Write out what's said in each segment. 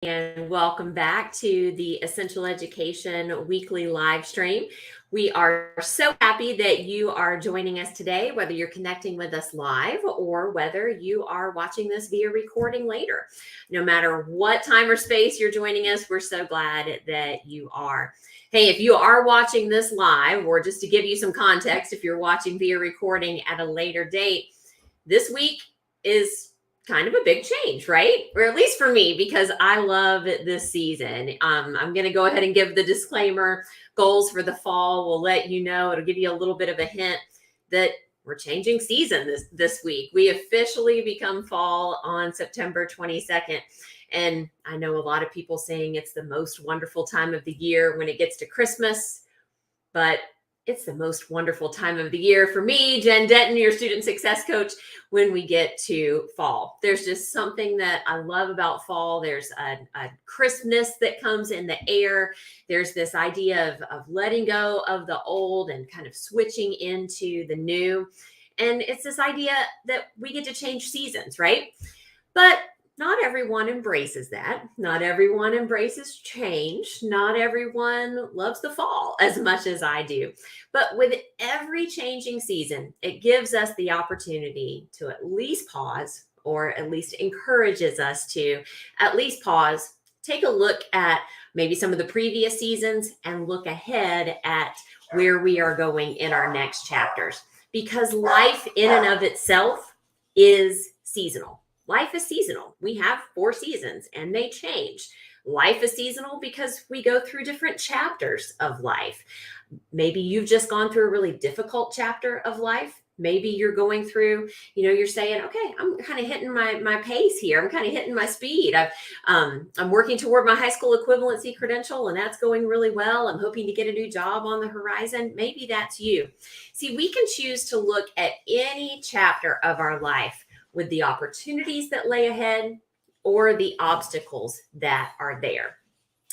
And welcome back to the Essential Education weekly live stream. We are so happy that you are joining us today, whether you're connecting with us live or whether you are watching this via recording later. No matter what time or space you're joining us, we're so glad that you are. Hey, if you are watching this live, or just to give you some context, if you're watching via recording at a later date, this week is kind of a big change, right? Or at least for me, because I love this season. I'm going to go ahead and give the disclaimer. Goals for the fall will let you know. It'll give you a little bit of a hint that we're changing season this week. We officially become fall on September 22nd. And I know a lot of people saying it's the most wonderful time of the year when it gets to Christmas, but it's the most wonderful time of the year for me, Jen Denton, your student success coach, when we get to fall. There's just something that I love about fall. There's a crispness that comes in the air. There's this idea of letting go of the old and kind of switching into the new. And it's this idea that we get to change seasons, right? But not everyone embraces that. Not everyone embraces change. Not everyone loves the fall as much as I do. But with every changing season, it gives us the opportunity to at least pause, or at least encourages us to at least pause, take a look at maybe some of the previous seasons and look ahead at where we are going in our next chapters. Because life in and of itself is seasonal. Life is seasonal. We have 4 seasons and they change. Life is seasonal because we go through different chapters of life. Maybe you've just gone through a really difficult chapter of life. Maybe you're going through, you're saying, okay, I'm kind of hitting my pace here. I'm kind of hitting my speed. I'm working toward my high school equivalency credential, and that's going really well. I'm hoping to get a new job on the horizon. Maybe that's you. See, we can choose to look at any chapter of our life with the opportunities that lay ahead or the obstacles that are there.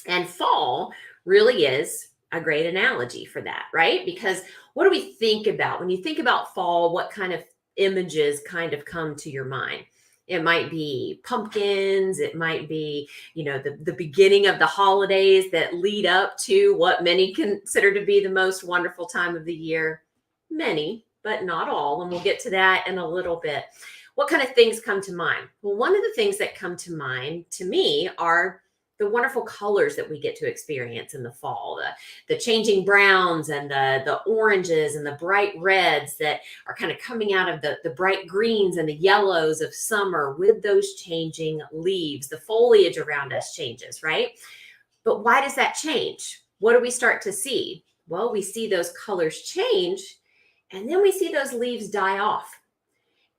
And fall really is a great analogy for that, right? Because what do we think about? When you think about fall, what kind of images kind of come to your mind? It might be pumpkins. It might be, the beginning of the holidays that lead up to what many consider to be the most wonderful time of the year. Many, but not all. And we'll get to that in a little bit. What kind of things come to mind? Well, one of the things that come to mind to me are the wonderful colors that we get to experience in the fall, the changing browns and the oranges and the bright reds that are kind of coming out of the bright greens and the yellows of summer with those changing leaves. The foliage around us changes, right? But why does that change? What do we start to see? Well, we see those colors change, and then we see those leaves die off.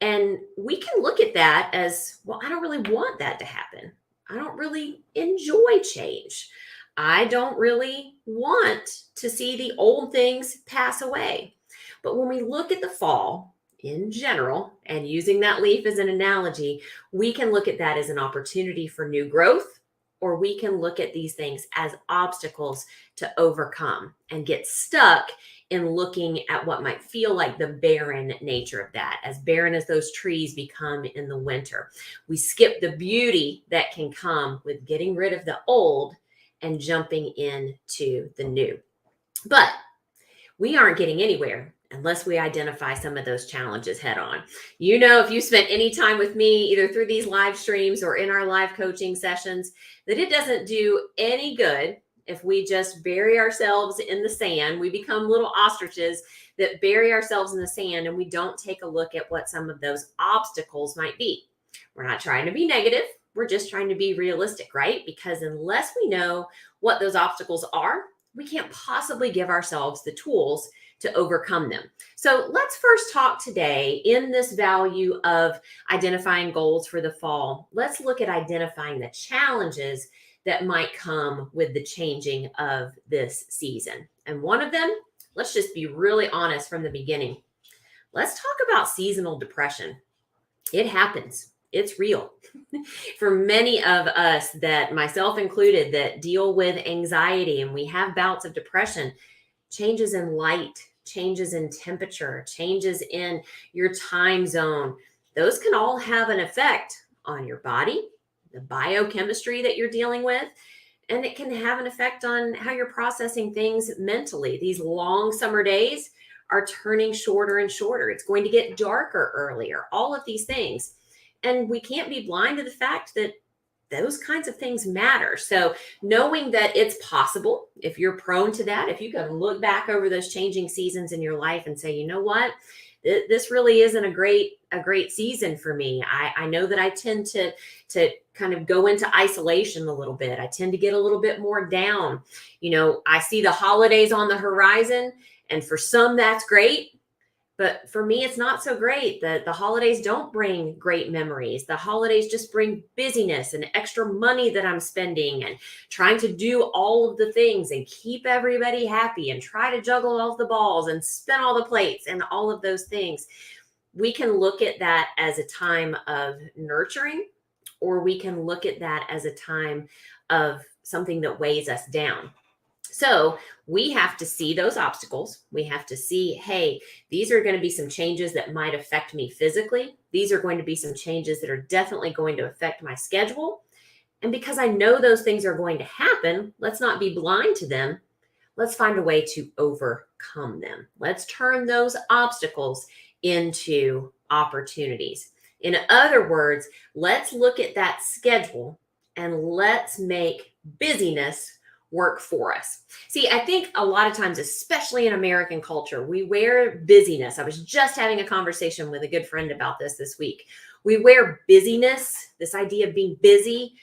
And we can look at that as, well, I don't really want that to happen. I don't really enjoy change. I don't really want to see the old things pass away. But when we look at the fall in general, and using that leaf as an analogy, we can look at that as an opportunity for new growth, or we can look at these things as obstacles to overcome and get stuck in looking at what might feel like the barren nature of that, as barren as those trees become in the winter. We skip the beauty that can come with getting rid of the old and jumping into the new. But we aren't getting anywhere unless we identify some of those challenges head on. If you spent any time with me, either through these live streams or in our live coaching sessions, that it doesn't do any good if we just bury ourselves in the sand. We become little ostriches that bury ourselves in the sand, and we don't take a look at what some of those obstacles might be. We're not trying to be negative. We're just trying to be realistic, right? Because unless we know what those obstacles are, we can't possibly give ourselves the tools to overcome them. So let's first talk today in this value of identifying goals for the fall. Let's look at identifying the challenges that might come with the changing of this season. And one of them, let's just be really honest from the beginning. Let's talk about seasonal depression. It happens. It's real. For many of us, that myself included, that deal with anxiety and we have bouts of depression, changes in light, changes in temperature, changes in your time zone, those can all have an effect on your body, the biochemistry that you're dealing with, and it can have an effect on how you're processing things mentally. These long summer days are turning shorter and shorter. It's going to get darker earlier, all of these things. And we can't be blind to the fact that those kinds of things matter. So knowing that it's possible, if you're prone to that, if you can look back over those changing seasons in your life and say, you know what, this really isn't a great season for me. I know that I tend to kind of go into isolation a little bit. I tend to get a little bit more down. I see the holidays on the horizon, and for some that's great. But for me, it's not so great. The holidays don't bring great memories. The holidays just bring busyness and extra money that I'm spending and trying to do all of the things and keep everybody happy and try to juggle all the balls and spin all the plates and all of those things. We can look at that as a time of nurturing, or we can look at that as a time of something that weighs us down. So we have to see those obstacles. We have to see, hey, these are going to be some changes that might affect me physically. These are going to be some changes that are definitely going to affect my schedule. And because I know those things are going to happen, let's not be blind to them. Let's find a way to overcome them. Let's turn those obstacles into opportunities. In other words, let's look at that schedule and let's make busyness work for us. See, I think a lot of times, especially in American culture, we wear busyness. I was just having a conversation with a good friend about this week. We wear busyness, this idea of being busy,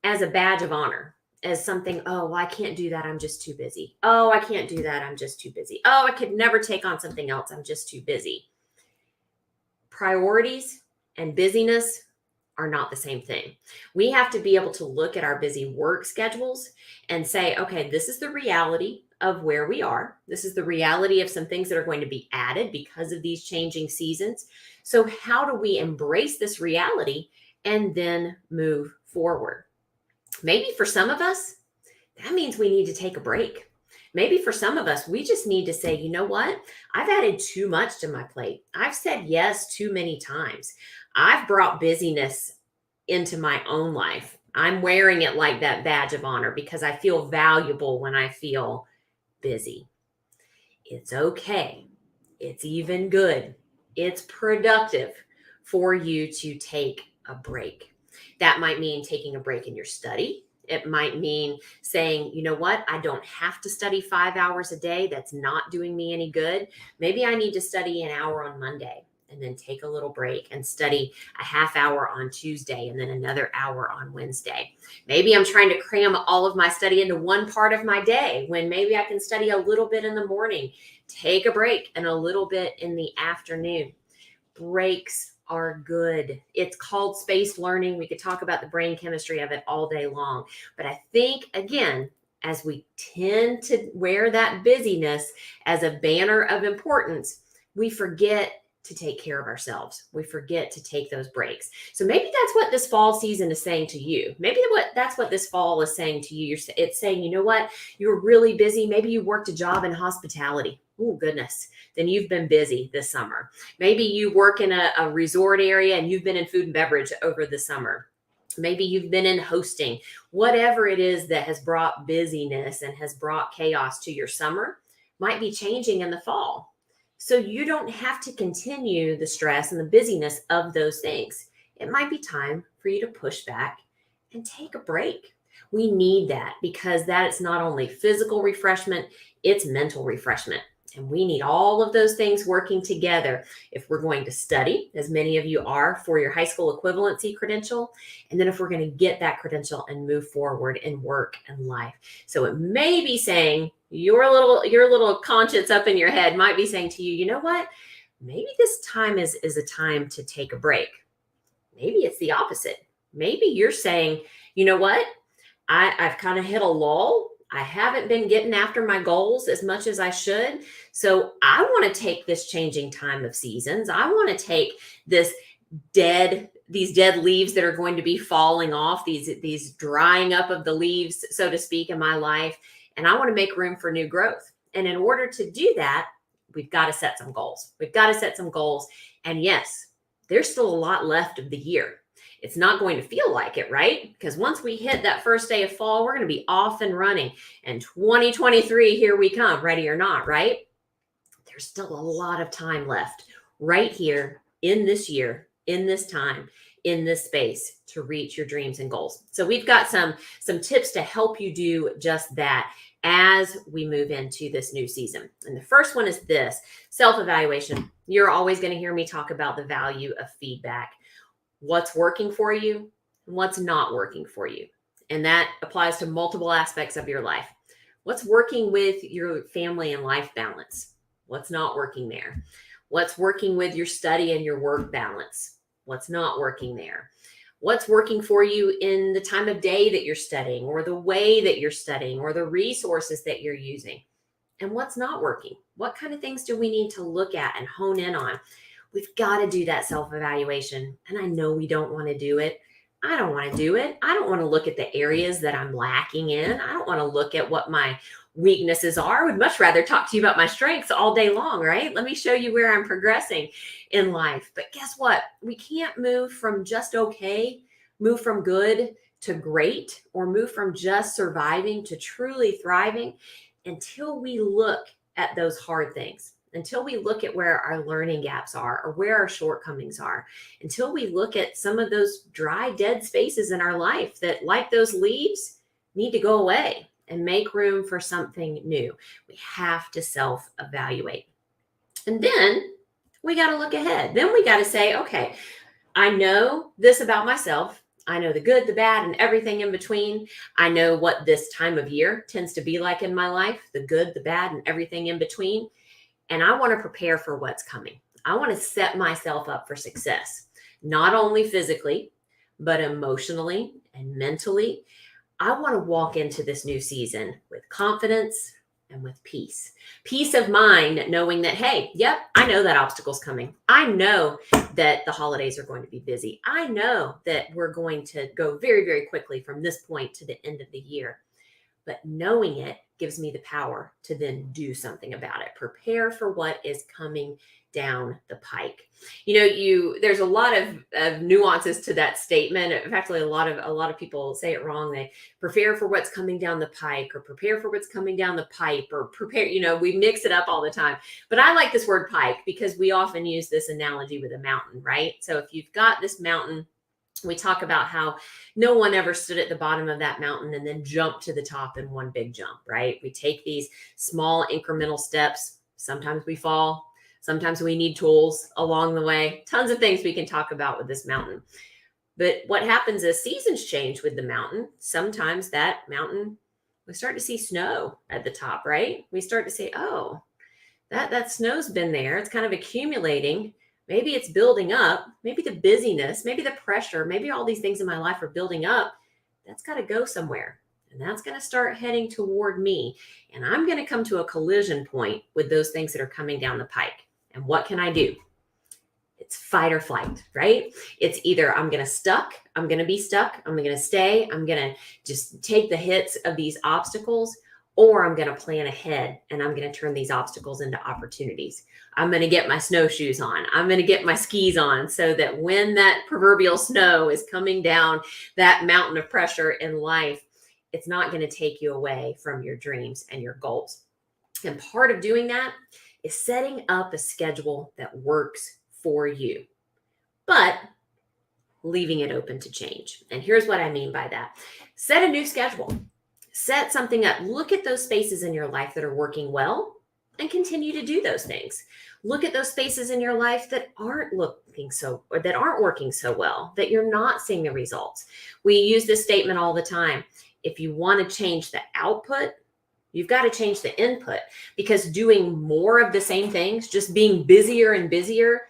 as a badge of honor, as something, oh, well, I can't do that. I'm just too busy. Oh, I can't do that. I'm just too busy. Oh, I could never take on something else. I'm just too busy. Priorities and busyness are not the same thing. We have to be able to look at our busy work schedules and say, okay, this is the reality of where we are. This is the reality of some things that are going to be added because of these changing seasons. So how do we embrace this reality and then move forward? Maybe for some of us, that means we need to take a break. Maybe for some of us, we just need to say, you know what? I've added too much to my plate. I've said yes too many times. I've brought busyness into my own life. I'm wearing it like that badge of honor because I feel valuable when I feel busy. It's okay. It's even good. It's productive for you to take a break. That might mean taking a break in your study. It might mean saying, you know what, I don't have to study 5 hours a day. That's not doing me any good. Maybe I need to study an hour on Monday and then take a little break and study a half hour on Tuesday and then another hour on Wednesday. Maybe I'm trying to cram all of my study into one part of my day when maybe I can study a little bit in the morning, take a break, and a little bit in the afternoon. Breaks are good. It's called space learning. We could talk about the brain chemistry of it all day long. But I think, again, as we tend to wear that busyness as a banner of importance, we forget to take care of ourselves. We forget to take those breaks. So maybe that's what this fall season is saying to you. Maybe that's what this fall is saying to you. It's saying, you know what? You're really busy. Maybe you worked a job in hospitality. Oh, goodness. Then you've been busy this summer. Maybe you work in a resort area and you've been in food and beverage over the summer. Maybe you've been in hosting. Whatever it is that has brought busyness and has brought chaos to your summer might be changing in the fall. So you don't have to continue the stress and the busyness of those things. It might be time for you to push back and take a break. We need that because that is not only physical refreshment, it's mental refreshment. And we need all of those things working together if we're going to study, as many of you are, for your high school equivalency credential. And then if we're going to get that credential and move forward in work and life. So it may be saying, your little conscience up in your head might be saying to you, you know what? Maybe this time is a time to take a break. Maybe it's the opposite. Maybe you're saying, you know what? I've kind of hit a lull. I haven't been getting after my goals as much as I should. So I want to take this changing time of seasons. I want to take these dead leaves that are going to be falling off, these drying up of the leaves, so to speak, in my life. And I want to make room for new growth. And in order to do that, we've got to set some goals. We've got to set some goals. And yes, there's still a lot left of the year. It's not going to feel like it, right? Because once we hit that first day of fall, we're going to be off and running. And 2023, here we come, ready or not, right? There's still a lot of time left right here in this year, in this time, in this space to reach your dreams and goals. So we've got some tips to help you do just that as we move into this new season. And the first one is this: self-evaluation. You're always going to hear me talk about the value of feedback. What's working for you and what's not working for you. And that applies to multiple aspects of your life. What's working with your family and life balance? What's not working there? What's working with your study and your work balance? What's not working there? What's working for you in the time of day that you're studying, or the way that you're studying, or the resources that you're using? And what's not working? What kind of things do we need to look at and hone in on? We've got to do that self-evaluation. And I know we don't want to do it. I don't want to do it. I don't want to look at the areas that I'm lacking in. I don't want to look at what my weaknesses are. I would much rather talk to you about my strengths all day long, right? Let me show you where I'm progressing in life. But guess what? We can't move from just okay, move from good to great, or move from just surviving to truly thriving until we look at those hard things, until we look at where our learning gaps are or where our shortcomings are, until we look at some of those dry, dead spaces in our life that, like those leaves, need to go away and make room for something new. We have to self-evaluate. And then we got to look ahead. Then we got to say, okay, I know this about myself. I know the good, the bad, and everything in between. I know what this time of year tends to be like in my life, the good, the bad, and everything in between. And I want to prepare for what's coming. I want to set myself up for success, not only physically, but emotionally and mentally. I want to walk into this new season with confidence and with peace. Peace of mind, knowing that, hey, yep, I know that obstacle's coming. I know that the holidays are going to be busy. I know that we're going to go very, very quickly from this point to the end of the year. But knowing it gives me the power to then do something about it. Prepare for what is coming down the pike. There's a lot of nuances to that statement. In fact, a lot of people say it wrong. They prepare for what's coming down the pike, or prepare for what's coming down the pipe, or prepare, we mix it up all the time. But I like this word pike because we often use this analogy with a mountain, right? So if you've got this mountain, we talk about how no one ever stood at the bottom of that mountain and then jumped to the top in one big jump, right? We take these small incremental steps. Sometimes we fall. Sometimes we need tools along the way. Tons of things we can talk about with this mountain. But what happens as seasons change with the mountain, sometimes that mountain, we start to see snow at the top, right? We start to say, oh, that snow's been there. It's kind of accumulating. Maybe it's building up. Maybe the busyness, maybe the pressure, maybe all these things in my life are building up. That's got to go somewhere. And that's going to start heading toward me. And I'm going to come to a collision point with those things that are coming down the pike. And what can I do? It's fight or flight, right? It's either I'm going to be stuck, I'm going to stay, I'm going to just take the hits of these obstacles, or I'm going to plan ahead and I'm going to turn these obstacles into opportunities. I'm going to get my snowshoes on. I'm going to get my skis on so that when that proverbial snow is coming down that mountain of pressure in life, it's not going to take you away from your dreams and your goals. And part of doing that is setting up a schedule that works for you, but leaving it open to change. And here's what I mean by that. Set a new schedule. Set something up. Look at those spaces in your life that are working well and continue to do those things. Look at those spaces in your life that aren't working so well, that you're not seeing the results. We use this statement all the time. If you want to change the output, you've got to change the input, because doing more of the same things, just being busier and busier,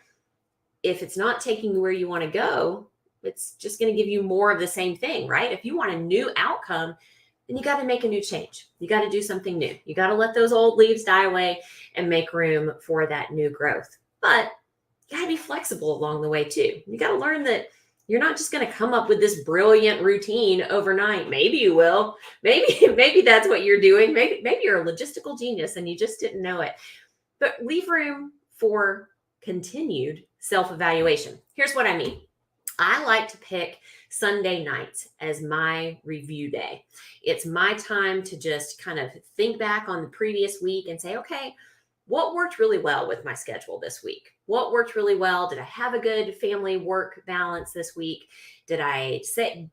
if it's not taking you where you want to go, it's just going to give you more of the same thing, right? If you want a new outcome, then you got to make a new change. You got to do something new. You got to let those old leaves die away and make room for that new growth. But you got to be flexible along the way too. You got to learn that you're not just going to come up with this brilliant routine overnight. Maybe you will. Maybe that's what you're doing. Maybe you're a logistical genius and you just didn't know it. But leave room for continued self-evaluation. Here's what I mean. I like to pick Sunday nights as my review day. It's my time to just kind of think back on the previous week and say, okay, what worked really well with my schedule this week? What worked really well? Did I have a good family work balance this week? Did I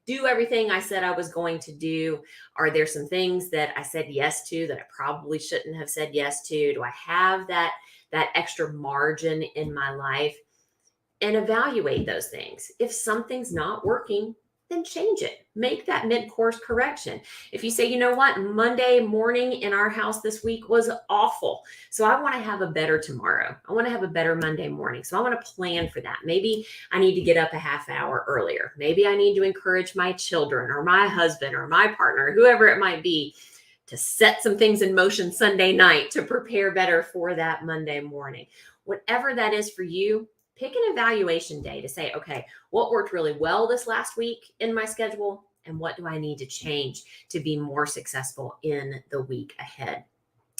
do everything I said I was going to do? Are there some things that I said yes to that I probably shouldn't have said yes to? Do I have that extra margin in my life? And evaluate those things. If something's not working, then change it. Make that mid-course correction. If you say, you know what, Monday morning in our house this week was awful. So I want to have a better tomorrow. I want to have a better Monday morning. So I want to plan for that. Maybe I need to get up a half hour earlier. Maybe I need to encourage my children or my husband or my partner, whoever it might be, to set some things in motion Sunday night to prepare better for that Monday morning. Whatever that is for you, pick an evaluation day to say, okay, what worked really well this last week in my schedule, and what do I need to change to be more successful in the week ahead?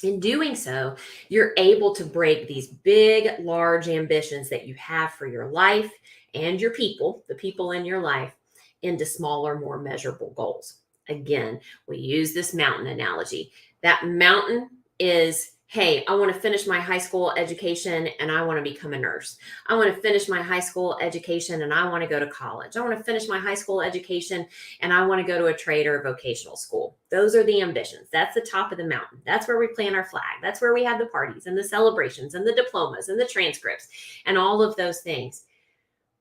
In doing so, you're able to break these big, large ambitions that you have for your life and your people, the people in your life, into smaller, more measurable goals. Again, we use this mountain analogy. That mountain is, hey, I want to finish my high school education and I want to become a nurse. I want to finish my high school education and I want to go to college. I want to finish my high school education and I want to go to a trade or a vocational school. Those are the ambitions. That's the top of the mountain. That's where we plant our flag. That's where we have the parties and the celebrations and the diplomas and the transcripts and all of those things.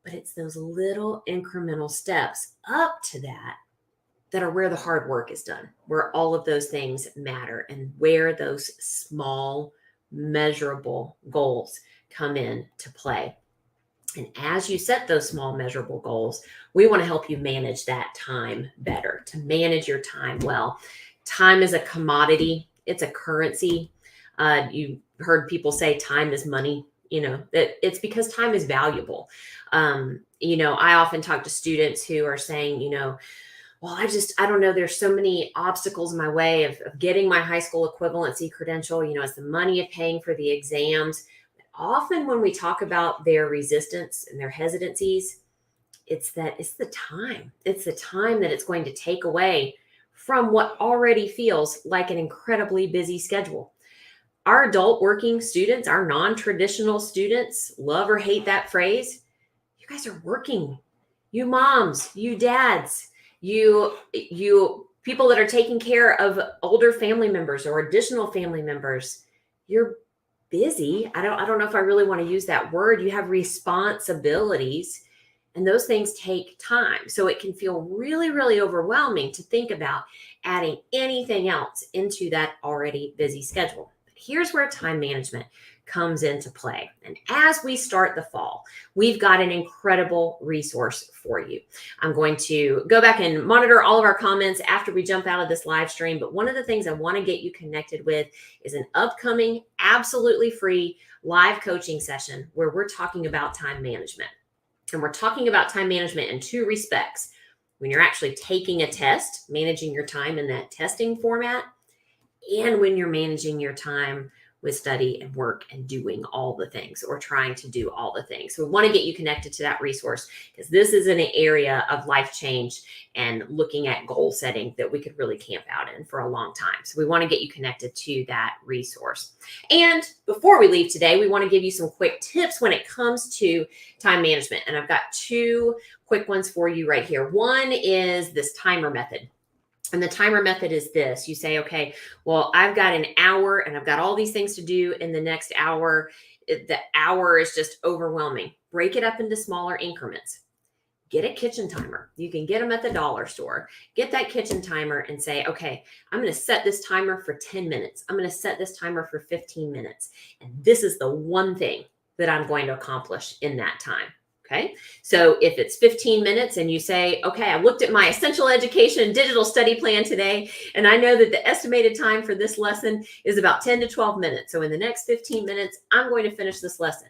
But it's those little incremental steps up to that are where the hard work is done, where all of those things matter, and where those small, measurable goals come in to play. And as you set those small, measurable goals, we want to help you manage that time better, to manage your time well. Time is a commodity, it's a currency. You heard people say time is money. That it's because time is valuable. I often talk to students who are saying, well, I don't know. There's so many obstacles in my way of getting my high school equivalency credential. It's the money of paying for the exams. Often when we talk about their resistance and their hesitancies, it's the time. It's the time that it's going to take away from what already feels like an incredibly busy schedule. Our adult working students, our non-traditional students, love or hate that phrase. You guys are working. You moms, you dads, you people that are taking care of older family members or additional family members, you're busy. I don't know if I really want to use that word. You have responsibilities, and those things take time. So it can feel really, really overwhelming to think about adding anything else into that already busy schedule. But here's where time management comes into play. And as we start the fall, we've got an incredible resource for you. I'm going to go back and monitor all of our comments after we jump out of this live stream. But one of the things I want to get you connected with is an upcoming, absolutely free live coaching session where we're talking about time management. And we're talking about time management in two respects. When you're actually taking a test, managing your time in that testing format, and when you're managing your time with study and work and doing all the things, or trying to do all the things. So we want to get you connected to that resource, because this is an area of life change and looking at goal setting that we could really camp out in for a long time. So we want to get you connected to that resource. And before we leave today, we want to give you some quick tips when it comes to time management. And I've got two quick ones for you right here. One is this timer method. And the timer method is this. You say, okay, well, I've got an hour and I've got all these things to do in the next hour. The hour is just overwhelming. Break it up into smaller increments. Get a kitchen timer. You can get them at the dollar store. Get that kitchen timer and say, okay, I'm going to set this timer for 10 minutes. I'm going to set this timer for 15 minutes. And this is the one thing that I'm going to accomplish in that time. Okay, so if it's 15 minutes and you say, okay, I looked at my essential education digital study plan today, and I know that the estimated time for this lesson is about 10 to 12 minutes. So in the next 15 minutes, I'm going to finish this lesson.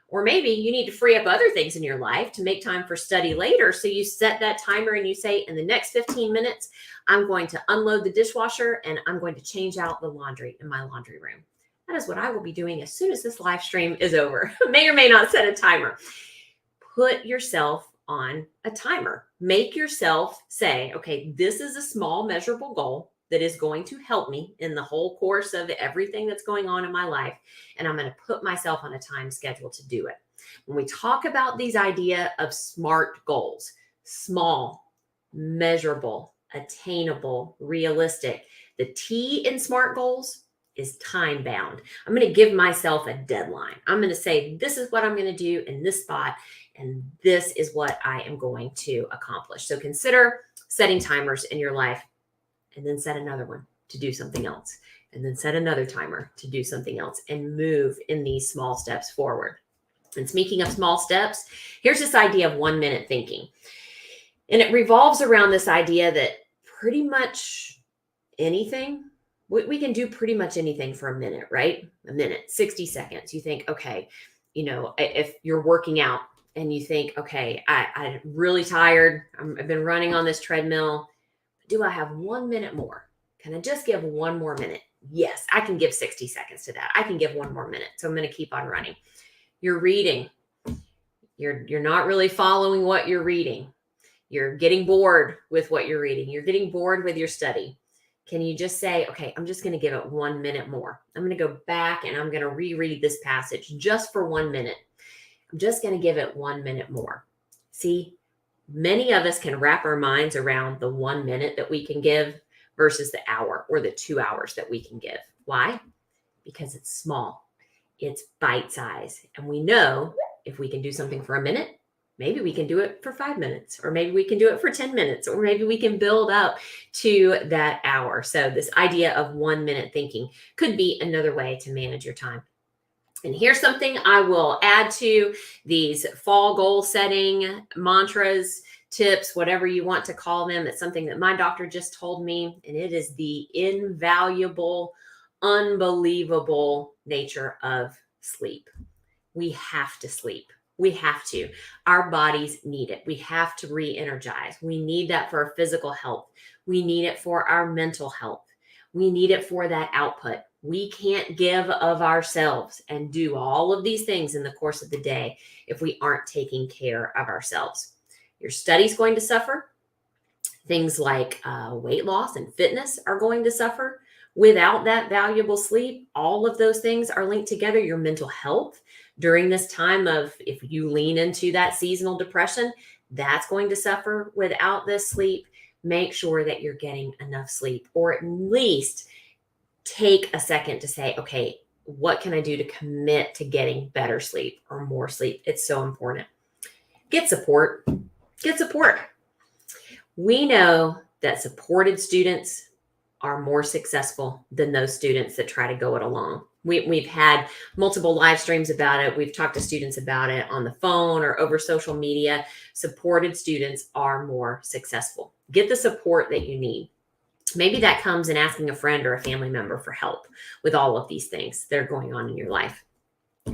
Or maybe you need to free up other things in your life to make time for study later. So you set that timer and you say, in the next 15 minutes, I'm going to unload the dishwasher and I'm going to change out the laundry in my laundry room. That is what I will be doing as soon as this live stream is over. May or may not set a timer. Put yourself on a timer. Make yourself say, okay, this is a small measurable goal that is going to help me in the whole course of everything that's going on in my life. And I'm going to put myself on a time schedule to do it. When we talk about these idea of SMART goals, small, measurable, attainable, realistic, the T in SMART goals is time bound. I'm going to give myself a deadline. I'm going to say, this is what I'm going to do in this spot, and this is what I am going to accomplish. So consider setting timers in your life, and then set another one to do something else, and then set another timer to do something else, and move in these small steps forward. And speaking of small steps, here's this idea of 1 minute thinking. And it revolves around this idea that pretty much anything, we can do pretty much anything for a minute, right? A minute, 60 seconds. You think, okay, if you're working out and you think, okay, I'm really tired. I've been running on this treadmill. Do I have 1 minute more? Can I just give one more minute? Yes, I can give 60 seconds to that. I can give one more minute. So I'm going to keep on running. You're reading. You're not really following what you're reading. You're getting bored with what you're reading. You're getting bored with your study. Can you just say, okay, I'm just going to give it 1 minute more. I'm going to go back and I'm going to reread this passage just for 1 minute. I'm just going to give it 1 minute more. See, many of us can wrap our minds around the 1 minute that we can give versus the hour or the 2 hours that we can give. Why? Because it's small. It's bite size. And we know if we can do something for a minute, maybe we can do it for 5 minutes, or maybe we can do it for 10 minutes, or maybe we can build up to that hour. So this idea of 1 minute thinking could be another way to manage your time. And here's something I will add to these fall goal setting mantras, tips, whatever you want to call them. It's something that my doctor just told me, and it is the invaluable, unbelievable nature of sleep. We have to sleep. We have to. Our bodies need it. We have to re-energize. We need that for our physical health. We need it for our mental health. We need it for that output. We can't give of ourselves and do all of these things in the course of the day if we aren't taking care of ourselves. Your study's going to suffer. Things like weight loss and fitness are going to suffer. Without that valuable sleep, all of those things are linked together. Your mental health during this time of, if you lean into that seasonal depression, that's going to suffer without this sleep. Make sure that you're getting enough sleep, or at least take a second to say, okay, what can I do to commit to getting better sleep or more sleep? It's so important. Get support. Get support. We know that supported students are more successful than those students that try to go it alone. We've had multiple live streams about it. We've talked to students about it on the phone or over social media. Supported students are more successful. Get the support that you need. Maybe that comes in asking a friend or a family member for help with all of these things that are going on in your life.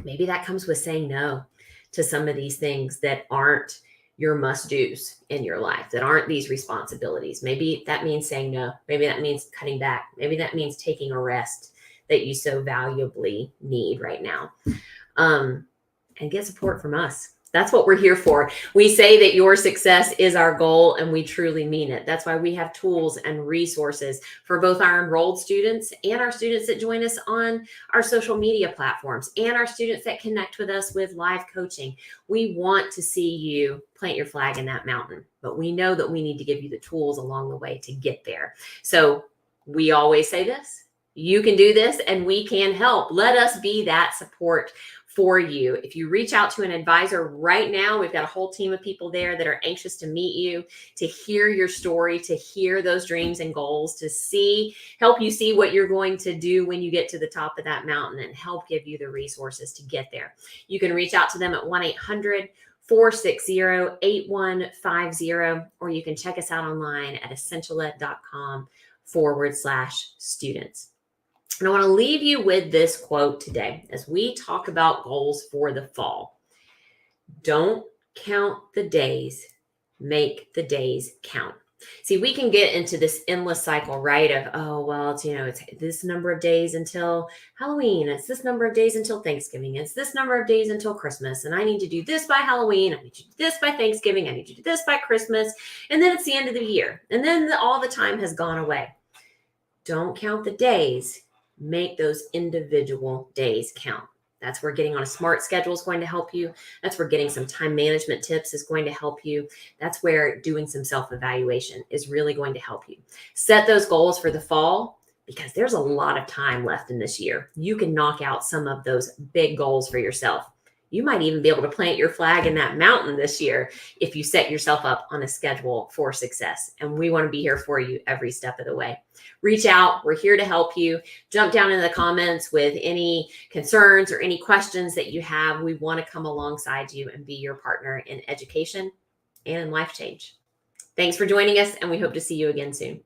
Maybe that comes with saying no to some of these things that aren't your must-dos in your life, that aren't these responsibilities. Maybe that means saying no. Maybe that means cutting back. Maybe that means taking a rest that you so valuably need right now. And get support from us. That's what we're here for. We say that your success is our goal, and we truly mean it. That's why we have tools and resources for both our enrolled students and our students that join us on our social media platforms, and our students that connect with us with live coaching. We want to see you plant your flag in that mountain, but we know that we need to give you the tools along the way to get there. So we always say this: you can do this, and we can help. Let us be that support for you. If you reach out to an advisor right now, we've got a whole team of people there that are anxious to meet you, to hear your story, to hear those dreams and goals, to help you see what you're going to do when you get to the top of that mountain, and help give you the resources to get there. You can reach out to them at 1-800-460-8150, or you can check us out online at essentialed.com/students. And I want to leave you with this quote today as we talk about goals for the fall. Don't count the days, make the days count. See, we can get into this endless cycle, right? Of, oh, well, it's this number of days until Halloween. It's this number of days until Thanksgiving. It's this number of days until Christmas. And I need to do this by Halloween. I need to do this by Thanksgiving. I need to do this by Christmas. And then it's the end of the year. And then all the time has gone away. Don't count the days. Make those individual days count. That's where getting on a smart schedule is going to help you. That's where getting some time management tips is going to help you. That's where doing some self-evaluation is really going to help you. Set those goals for the fall because there's a lot of time left in this year. You can knock out some of those big goals for yourself. You might even be able to plant your flag in that mountain this year if you set yourself up on a schedule for success. And we want to be here for you every step of the way. Reach out. We're here to help you. Jump down in the comments with any concerns or any questions that you have. We want to come alongside you and be your partner in education and in life change. Thanks for joining us, and we hope to see you again soon.